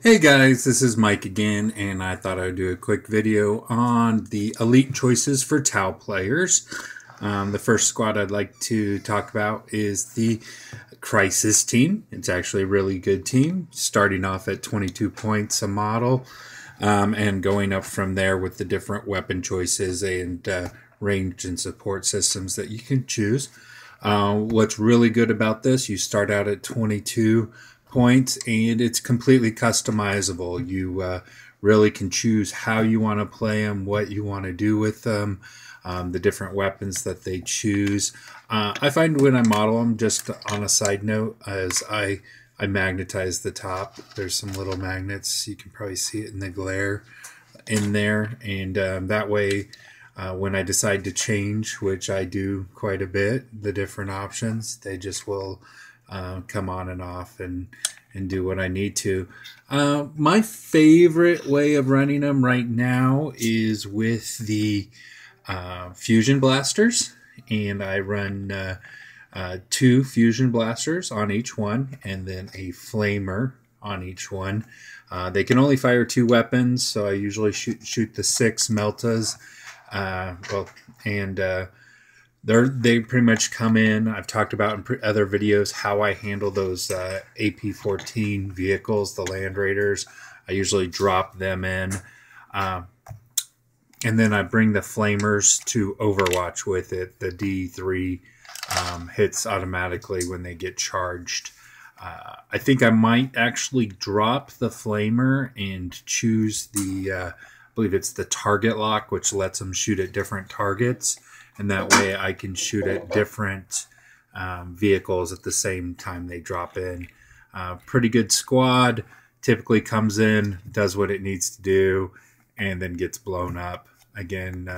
Hey guys, this is Mike again, and I thought I would do a quick video on the elite choices for Tau players. The first squad I'd like to talk about is the Crisis team. It's actually a really good team, starting off at 22 points a model, and going up from there with the different weapon choices and range and support systems that you can choose. What's really good about this, you start out at 22 points and it's completely customizable. You really can choose how you want to play them, what you want to do with them, the different weapons that they choose. I find when I model them, just on a side note, as I magnetize the top, there's some little magnets, you can probably see it in the glare in there, and that way when I decide to change, which I do quite a bit, the different options, they just will come on and off and do what I need to. My favorite way of running them right now is with the fusion blasters, and I run 2 fusion blasters on each one and then a flamer on each one. They can only fire 2 weapons, so I usually shoot the 6 meltas. They pretty much come in. I've talked about in other videos how I handle those AP-14 vehicles, the Land Raiders. I usually drop them in. And then I bring the Flamers to Overwatch with it. The D3 hits automatically when they get charged. I think I might actually drop the Flamer and choose the, I believe it's the target lock, which lets them shoot at different targets. And that way I can shoot at different vehicles at the same time they drop in. Pretty good squad. Typically comes in, does what it needs to do, and then gets blown up. Again,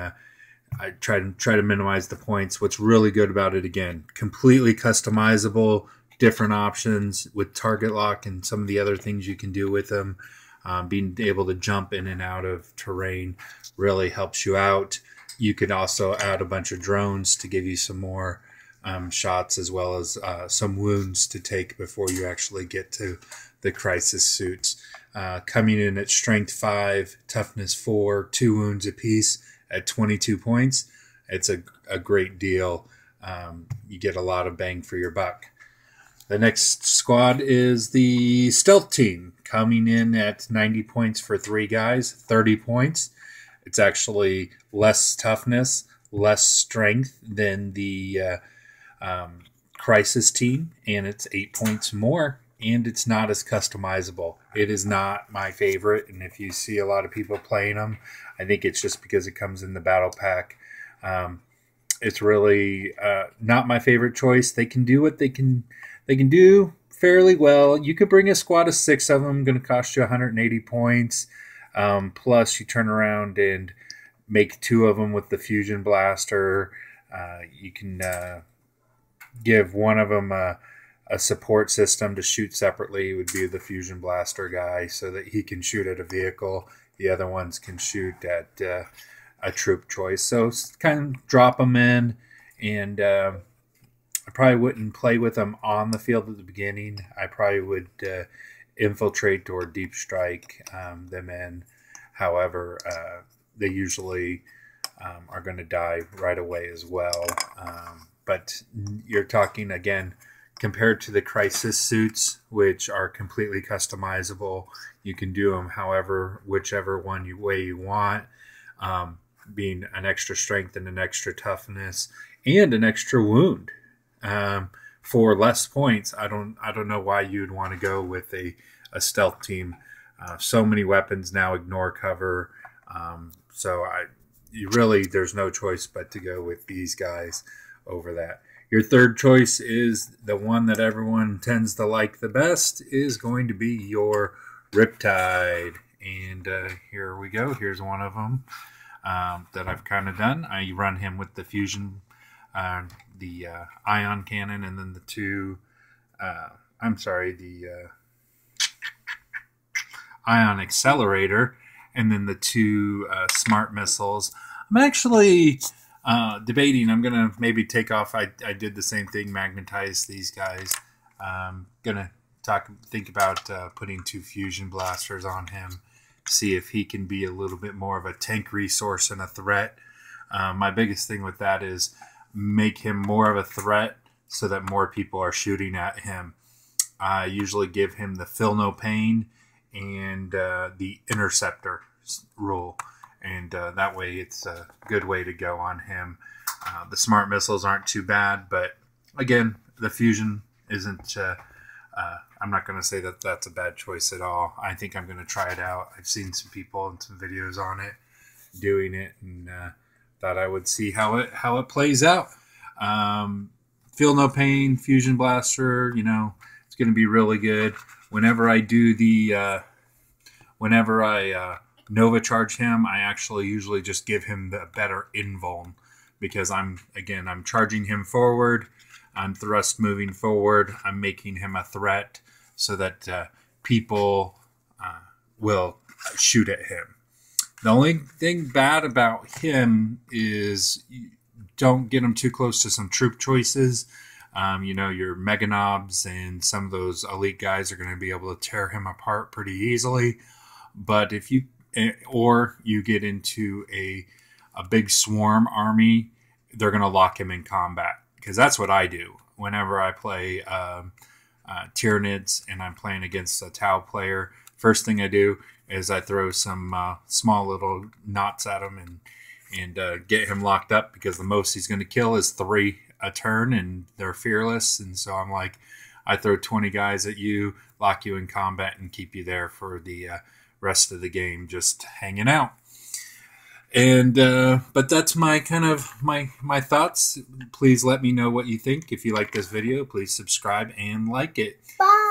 I try to minimize the points. What's really good about it, again, completely customizable, different options with target lock and some of the other things you can do with them. Being able to jump in and out of terrain really helps you out. You could also add a bunch of drones to give you some more shots, as well as some wounds to take before you actually get to the crisis suits. Coming in at strength 5, toughness 4, 2 wounds apiece at 22 points. It's a great deal. You get a lot of bang for your buck. The next squad is the stealth team, coming in at 90 points for 3 guys, 30 points. It's actually less toughness, less strength than the Crisis team, and it's 8 points more, and it's not as customizable. It is not my favorite, and if you see a lot of people playing them, I think it's just because it comes in the battle pack. It's really not my favorite choice. They can do what they can do fairly well. You could bring a squad of 6 of them, going to cost you 180 points. Plus, you turn around and make 2 of them with the fusion blaster. You can give one of them a support system to shoot separately. It would be the fusion blaster guy, so that he can shoot at a vehicle. The other ones can shoot at a troop choice. So kind of drop them in, and I probably wouldn't play with them on the field at the beginning. I probably would infiltrate or deep strike them in. However, they usually are going to die right away as well. But you're talking, again, compared to the crisis suits, which are completely customizable. You can do them whichever way you want, being an extra strength and an extra toughness and an extra wound. For less points, I don't know why you'd want to go with a stealth team. So many weapons now ignore cover, there's no choice but to go with these guys over that. Your third choice is the one that everyone tends to like the best, is going to be your Riptide. And here we go. Here's one of them that I've kind of done. I run him with the fusion, the ion cannon, and then the 2, the ion accelerator, and then the 2 smart missiles. I'm actually debating. I'm gonna maybe take off. I did the same thing, magnetize these guys. Gonna think about putting 2 fusion blasters on him. See if he can be a little bit more of a tank resource and a threat. My biggest thing with that is make him more of a threat so that more people are shooting at him. I usually give him the Feel No Pain and the Interceptor rule. And that way it's a good way to go on him. The Smart Missiles aren't too bad, but again, the Fusion isn't... I'm not going to say that that's a bad choice at all. I think I'm going to try it out. I've seen some people and some videos on it, doing it, and thought I would see how it plays out. Feel No Pain, Fusion Blaster, you know, it's going to be really good. Whenever I do the, whenever I Nova Charge him, I actually usually just give him the better invuln, because I'm charging him forward. I'm thrust moving forward. I'm making him a threat so that people will shoot at him. The only thing bad about him is don't get him too close to some troop choices. You know, your Mega Knobs and some of those elite guys are going to be able to tear him apart pretty easily. But if you, or you get into a big swarm army, they're going to lock him in combat. Because that's what I do whenever I play Tyranids and I'm playing against a Tau player. First thing I do is I throw some small little knots at him and get him locked up, because the most he's going to kill is 3 a turn, and they're fearless. And so I'm like, I throw 20 guys at you, lock you in combat, and keep you there for the rest of the game, just hanging out. And but that's my kind of my thoughts. Please let me know what you think. If you like this video, please subscribe and like it. Bye.